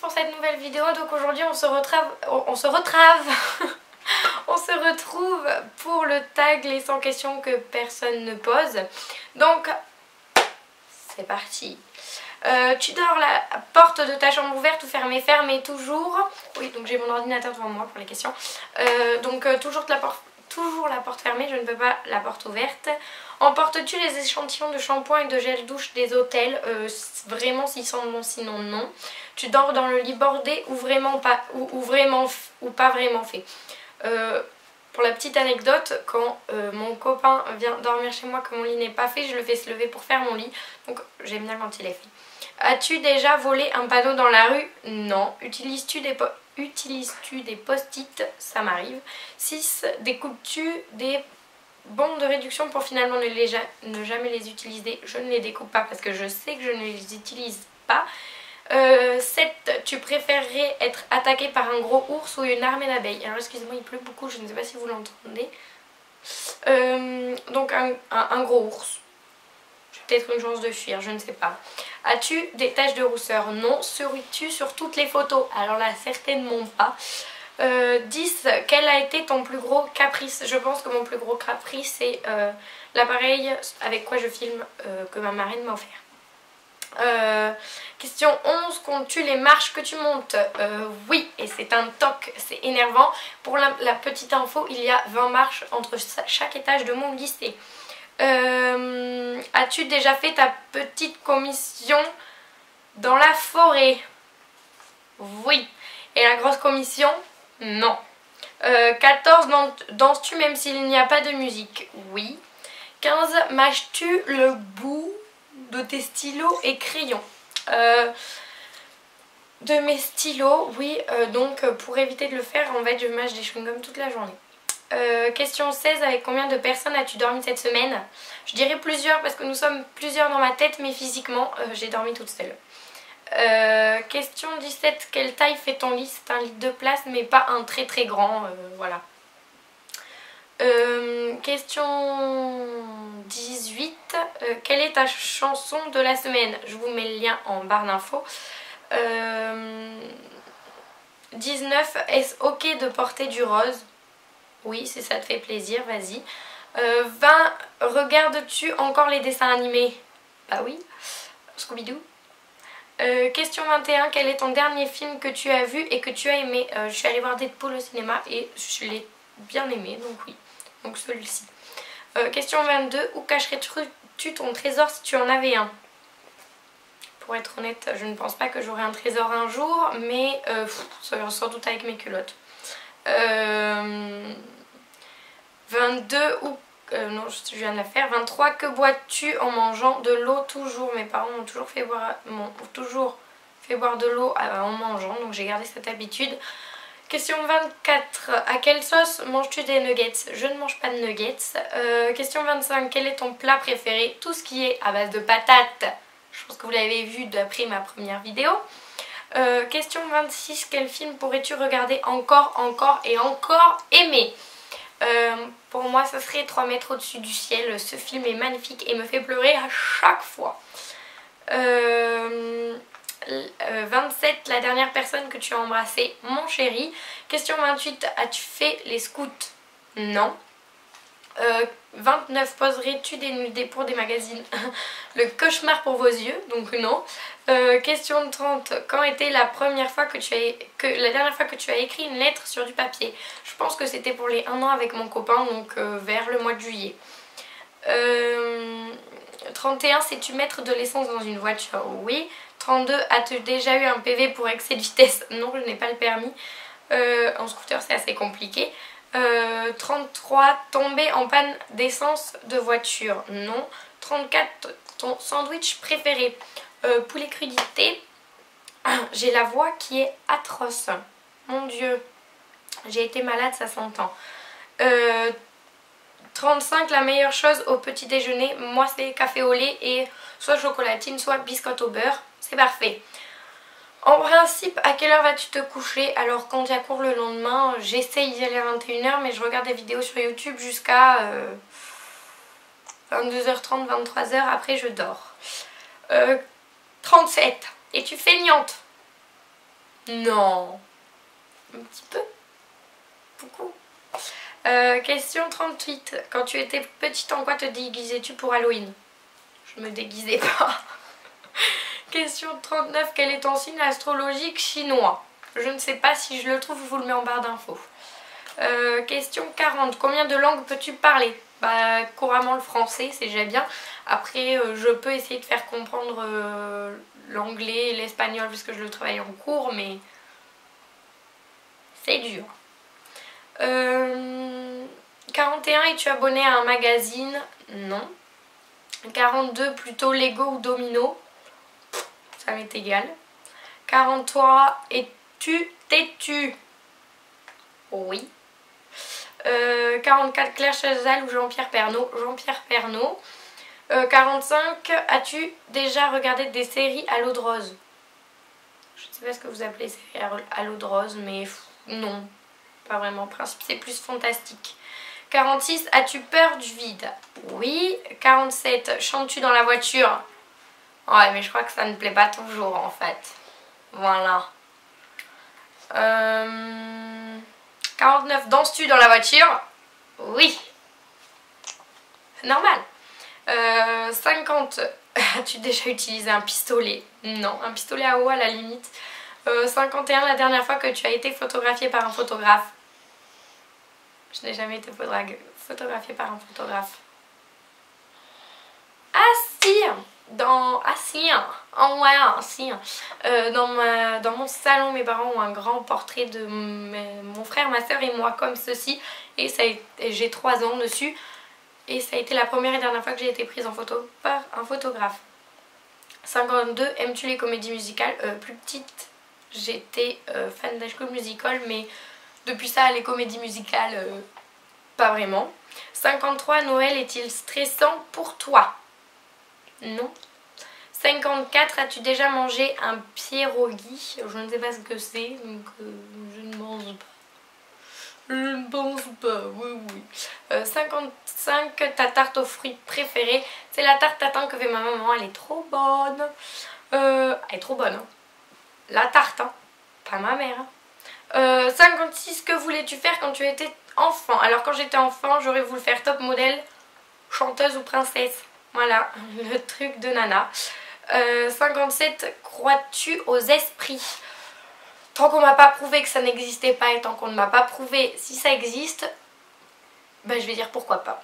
pour cette nouvelle vidéo. Donc aujourd'hui on se retrouve on se retrouve pour le tag les 100 questions que personne ne pose. Donc c'est parti. Tu dors la porte de ta chambre ouverte ou fermée? Fermée toujours. Oui, donc j'ai mon ordinateur devant moi pour les questions. Toujours la porte fermée, je ne peux pas la porte ouverte. Emportes-tu les échantillons de shampoing et de gel douche des hôtels? Vraiment s'ils sont bons, sinon non. Tu dors dans le lit bordé ou vraiment pas, ou pas vraiment fait? Pour la petite anecdote, quand mon copain vient dormir chez moi que mon lit n'est pas fait, je le fais se lever pour faire mon lit. Donc j'aime bien quand il est fait. As-tu déjà volé un panneau dans la rue? Non. Utilises-tu des post-it? Ça m'arrive. 6. Découpes-tu des bons de réduction pour finalement ne jamais les utiliser? Je ne les découpe pas parce que je sais que je ne les utilise pas. 7. Tu préférerais être attaqué par un gros ours ou une armée d'abeilles? Alors excusez-moi, il pleut beaucoup, je ne sais pas si vous l'entendez. Donc un gros ours. J'ai peut-être une chance de fuir, je ne sais pas. As-tu des taches de rousseur? Non. Souris-tu sur toutes les photos? Alors là, certainement pas. 10. Quel a été ton plus gros caprice? Je pense que mon plus gros caprice c'est l'appareil avec quoi je filme que ma marraine m'a offert. Question 11. Comptes-tu les marches que tu montes? Oui, et c'est un toc, c'est énervant. Pour la petite info, il y a 20 marches entre chaque étage de mon lycée. As-tu déjà fait ta petite commission dans la forêt? Oui. Et la grosse commission? Non. 14. Danses-tu même s'il n'y a pas de musique? Oui. 15. Mâches-tu le bout de tes stylos et crayons? De mes stylos, oui. Donc pour éviter de le faire, en fait je mâche des chewing-gums toute la journée. Question 16. Avec combien de personnes as-tu dormi cette semaine? Je dirais plusieurs parce que nous sommes plusieurs dans ma tête, mais physiquement j'ai dormi toute seule. Question 17. Quelle taille fait ton lit? C'est un lit de place mais pas un très très grand, voilà. Question 18. Quelle est ta chanson de la semaine? Je vous mets le lien en barre d'infos. 19. Est-ce ok de porter du rose? Oui, si ça te fait plaisir, vas-y. 20. Regardes-tu encore les dessins animés? Bah oui. Scooby-Doo. Question 21. Quel est ton dernier film que tu as vu et que tu as aimé? Je suis allée voir Deadpool au cinéma et je l'ai bien aimé, donc oui. Donc celui-ci. Question 22. Où cacherais-tu ton trésor si tu en avais un? Pour être honnête, je ne pense pas que j'aurai un trésor un jour, mais sans doute avec mes culottes. 22. Non, je viens de la faire. 23. Que bois-tu en mangeant? De l'eau toujours. Mes parents m'ont toujours fait boire de l'eau en mangeant, donc j'ai gardé cette habitude. Question 24. À quelle sauce manges-tu des nuggets? Je ne mange pas de nuggets. Question 25. Quel est ton plat préféré? Tout ce qui est à base de patates. Je pense que vous l'avez vu d'après ma première vidéo. Question 26. Quel film pourrais-tu regarder encore et encore aimer? Pour moi ça serait 3 mètres au-dessus du ciel. Ce film est magnifique et me fait pleurer à chaque fois. 27. La dernière personne que tu as embrassée? Mon chéri. Question 28. As-tu fait les scouts? Non. 29. Poserais-tu des nudés pour des magazines? Le cauchemar pour vos yeux, donc non. Question 30. Quand était la dernière fois que tu as écris une lettre sur du papier? Je pense que c'était pour les 1 an avec mon copain, donc vers le mois de juillet. 31. Sais-tu mettre de l'essence dans une voiture? Oui. 32. As-tu déjà eu un PV pour excès de vitesse? Non, je n'ai pas le permis. En scooter c'est assez compliqué. 33. Tomber en panne d'essence de voiture? Non. 34. Ton sandwich préféré? Poulet crudité. J'ai la voix qui est atroce. Mon Dieu. J'ai été malade, ça s'entend. 35. La meilleure chose au petit déjeuner? Moi c'est café au lait et soit chocolatine soit biscotte au beurre. C'est parfait. En principe, à quelle heure vas-tu te coucher? Alors quand il y a cours le lendemain, j'essaye d'y aller à 21 h, mais je regarde des vidéos sur YouTube jusqu'à 22h30, 23 h, après je dors. 37. Es-tu feignante? Non. Un petit peu. Beaucoup. Question 38. Quand tu étais petite, en quoi te déguisais-tu pour Halloween? Je me déguisais pas. Question 39. Quel est ton signe astrologique chinois? Je ne sais pas, si je le trouve, je vous le mets en barre d'infos. Question 40. Combien de langues peux-tu parler? Bah, couramment le français, c'est déjà bien. Après, je peux essayer de faire comprendre l'anglais et l'espagnol parce que je le travaille en cours, mais c'est dur. 41. Es-tu abonné à un magazine? Non. 42. Plutôt Lego ou Domino? Ça m'est égal. 43. Es-tu têtu? Oui. 44. Claire Chazal ou Jean-Pierre Pernaut? Jean-Pierre Pernaut. 45. As-tu déjà regardé des séries à l'eau de rose? Je ne sais pas ce que vous appelez séries à l'eau de rose, mais non, pas vraiment. En principe, c'est plus fantastique. 46. As-tu peur du vide? Oui. 47. Chantes-tu dans la voiture? Ouais, mais je crois que ça ne plaît pas toujours en fait. Voilà. 49. Danses-tu dans la voiture? Oui. C'est normal. 50. As-tu déjà utilisé un pistolet? Non. Un pistolet à eau à la limite. 51. La dernière fois que tu as été photographiée par un photographe? Je n'ai jamais été photographiée par un photographe. Ah si, dans mon salon, mes parents ont un grand portrait de mon frère, ma soeur et moi comme ceci. Et j'ai 3 ans dessus. Et ça a été la première et dernière fois que j'ai été prise en photo par un photographe. 52. Aimes-tu les comédies musicales? Plus petite, j'étais fan d'High School Musical, mais depuis ça, les comédies musicales, pas vraiment. 53. Noël est-il stressant pour toi? Non. 54. As-tu déjà mangé un pierogi? Je ne sais pas ce que c'est, donc je ne mange pas. Je ne pense pas, oui. 55. Ta tarte aux fruits préférée? C'est la tarte tatin que fait ma maman, elle est trop bonne. Elle est trop bonne, hein. La tarte, hein. Pas ma mère, hein. 56. Que voulais-tu faire quand tu étais enfant? Alors quand j'étais enfant, j'aurais voulu faire top modèle, chanteuse ou princesse. Voilà, le truc de nana. 57. Crois-tu aux esprits? Tant qu'on m'a pas prouvé que ça n'existait pas et tant qu'on ne m'a pas prouvé si ça existe, ben je vais dire pourquoi pas.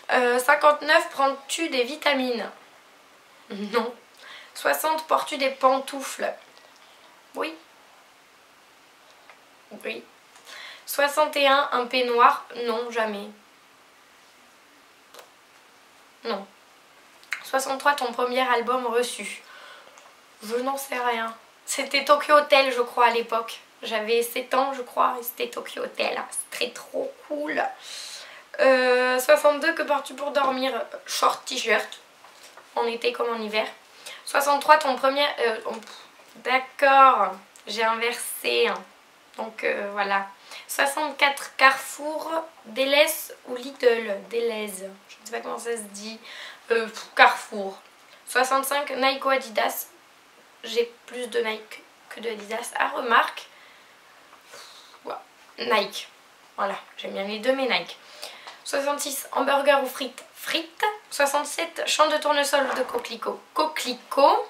59. Prends-tu des vitamines? Non. 60. Portes-tu des pantoufles? Oui. Oui. 61. Un peignoir? Non, jamais. Non. 63. Ton premier album reçu? Je n'en sais rien. C'était Tokyo Hotel, je crois, à l'époque. J'avais 7 ans, je crois, et c'était Tokyo Hotel. C'était trop cool. 62. Que portes-tu pour dormir? Short t-shirt. En été comme en hiver. 63. Ton premier... D'accord, j'ai inversé. Donc voilà. 64. Carrefour, Deleuze ou Lidl? Deleuze. Je ne sais pas comment ça se dit. Carrefour. 65. Nike ou Adidas? J'ai plus de Nike que de Adidas. Ah, remarque. Ouais. Nike. Voilà, j'aime bien les deux, mais Nike. 66. Hamburger ou frites? Frites. 67. Champ de tournesol ou de coquelicot? Coquelicot.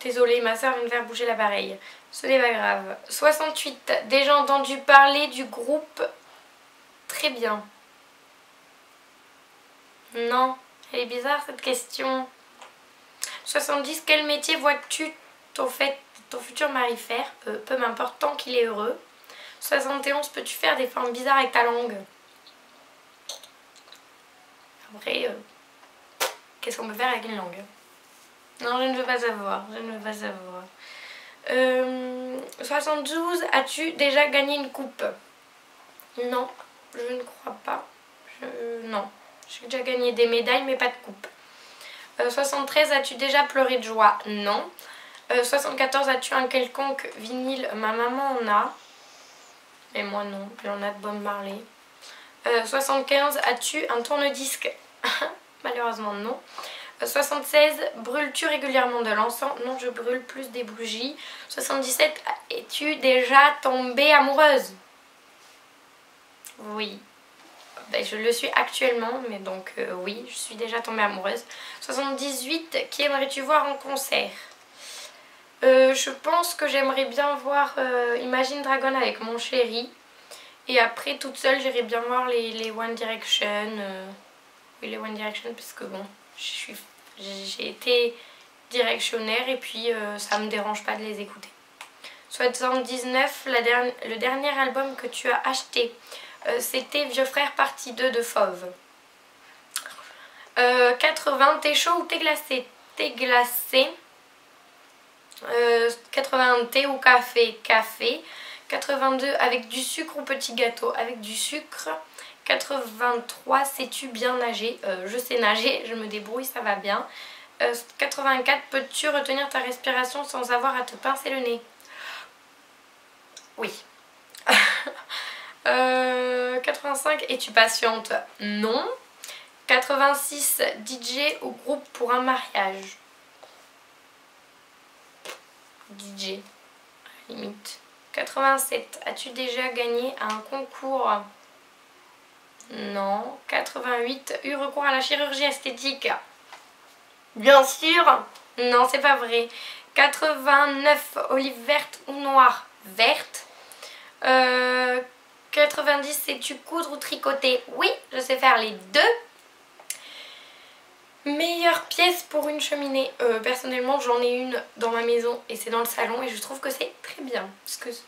Désolée, ma soeur vient de faire bouger l'appareil. Ce n'est pas grave. 68. Déjà entendu parler du groupe? Très bien. Non, elle est bizarre cette question. 70. Quel métier vois-tu ton futur mari faire? Peu m'importe tant qu'il est heureux. 71. Peux-tu faire des formes bizarres avec ta langue? Après, qu'est-ce qu'on peut faire avec une langue? Non, je ne veux pas savoir. Je ne veux pas savoir. 72. As-tu déjà gagné une coupe? Non, je ne crois pas. Non, j'ai déjà gagné des médailles, mais pas de coupe. 73. As-tu déjà pleuré de joie? Non. 74. As-tu un quelconque vinyle? Ma maman en a. Mais moi non, elle en a de Bob Marley. 75. As-tu un tourne-disque? Malheureusement non. 76, brûles-tu régulièrement de l'encens? Non, je brûle plus des bougies. 77, es-tu déjà tombée amoureuse? Oui. Ben, je le suis actuellement, mais donc oui, je suis déjà tombée amoureuse. 78, qui aimerais-tu voir en concert? Je pense que j'aimerais bien voir Imagine Dragon avec mon chéri. Et après, toute seule, j'irais bien voir les One Direction. Oui, les One Direction, parce que bon, j'ai été directionnaire et puis ça me dérange pas de les écouter. 79, le dernier album que tu as acheté, c'était Vieux Frère partie 2 de Fauve. 80, t'es chaud ou t'es glacé? T'es glacé. 81, thé ou café? Café. 82, avec du sucre ou petit gâteau? Avec du sucre. 83, sais-tu bien nager? Je sais nager, je me débrouille, ça va bien. 84, peux-tu retenir ta respiration sans avoir à te pincer le nez? Oui. 85, es-tu patiente? Non. 86, DJ ou groupe pour un mariage? DJ, à la limite. 87, as-tu déjà gagné un concours? Non. 88, eu recours à la chirurgie esthétique? Bien sûr. Non, c'est pas vrai. 89, olive verte ou noire? Verte. 90, sais-tu coudre ou tricoter? Oui, je sais faire les deux. Meilleure pièce pour une cheminée? Personnellement, j'en ai une dans ma maison et c'est dans le salon et je trouve que c'est très bien. Parce que ça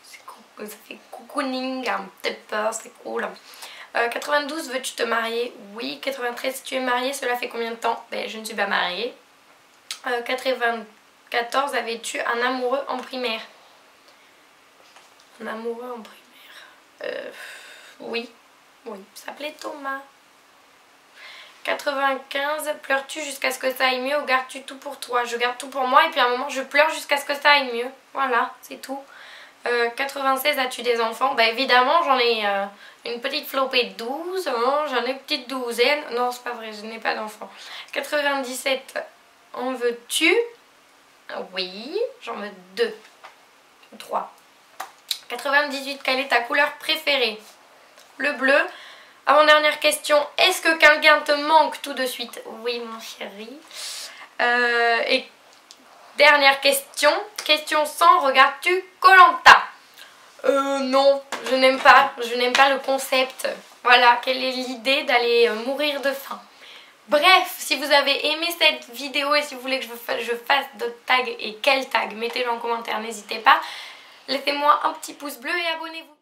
fait cocooning un petit peu, c'est cool. 92, veux-tu te marier? Oui. 93, si tu es mariée, cela fait combien de temps? Ben, je ne suis pas mariée. 94, avais-tu un amoureux en primaire? Un amoureux en primaire? Oui. Oui, il s'appelait Thomas. 95, pleures-tu jusqu'à ce que ça aille mieux ou gardes-tu tout pour toi? Je garde tout pour moi et puis à un moment je pleure jusqu'à ce que ça aille mieux. Voilà, c'est tout. 96, as-tu des enfants? Bah évidemment, j'en ai une petite flopée de 12, hein, j'en ai une petite douzaine. Non, c'est pas vrai, je n'ai pas d'enfants. 97, en veux-tu? Oui, j'en veux 2 ou 3. 98, quelle est ta couleur préférée? Le bleu. Avant-dernière question, est-ce que quelqu'un te manque tout de suite? Oui, mon chéri. Et dernière question, question 100, regardes-tu Koh-Lanta? Non, je n'aime pas le concept. Voilà, quelle est l'idée d'aller mourir de faim? Bref, si vous avez aimé cette vidéo et si vous voulez que je fasse d'autres tags et quels tags, mettez-le en commentaire, n'hésitez pas. Laissez-moi un petit pouce bleu et abonnez-vous.